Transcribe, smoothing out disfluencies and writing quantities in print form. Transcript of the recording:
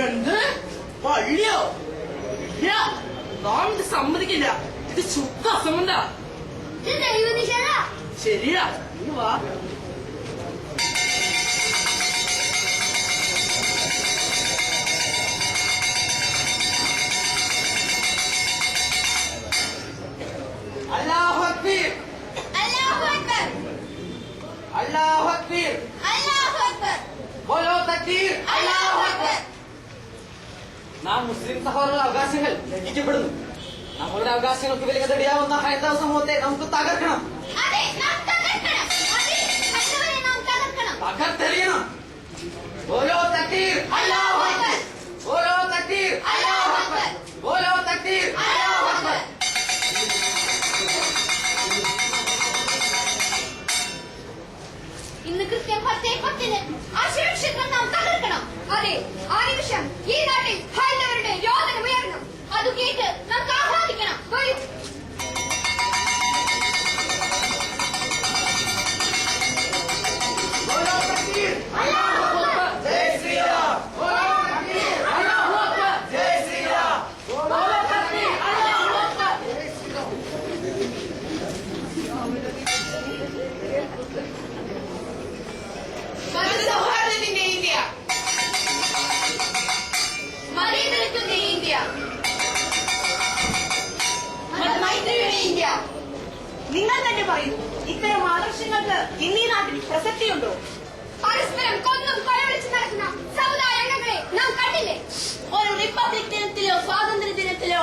എന്ത് പള്ളിയോ? നാം ഇത് സമ്മതിക്കില്ല. ഇത് ശുദ്ധ അസംബന്ധ. ശരിയാ, നീ വാ. അല്ലാഹു അക്ബർ, അല്ലാഹു അക്ബർ, അല്ലാഹു അക്ബർ, അല്ലാഹു അക്ബർ, ബോലോ തക്ബീർ, അല്ലാഹു അക്ബർ. നാം മുസ്ലിം സഹോദരരുടെ അവകാശങ്ങൾ ലംഘിക്കപ്പെടുന്നു. നമ്മളുടെ അവകാശങ്ങൾക്ക് വിലങ്ങതടിയാവുന്ന ഹൈന്ദവ സമൂഹത്തെ നമുക്ക് തകർക്കണം. തകർത്തെറിയണം. ബോലോ തക്ബീർ, അല്ലാഹു അക്ബർ, ബോലോ തക്ബീർ, അല്ലാഹു അക്ബർ, ബോലോ തക്ബീർ, അല്ലാഹു അക്ബർ. ഇന്ന് കൃത്യം 10:10 ആശയക്ഷേത്രം നാം തകർക്കണം. അതെ, ആ നിമിഷം ഈ നാട്ടിൽ ഹൈന്ദവരുടെ രോദനം ഉയരണം. അത് കേട്ട് നമുക്ക് ആഹ്ലാദിക്കണം. നിങ്ങൾ തന്നെ പറയൂ, ഇത്തരം ആദർശങ്ങൾക്ക് ഇന്നീ നാട്ടിൽ പ്രസക്തിയുണ്ടോ? പരസ്പരം കൊന്നും കൊലവിളിച്ച് നടക്കുന്ന സമുദായ അംഗങ്ങളെ നാം കണ്ടില്ലേ? ഒരു റിപ്പബ്ലിക് ദിനത്തിലോ സ്വാതന്ത്ര്യ ദിനത്തിലോ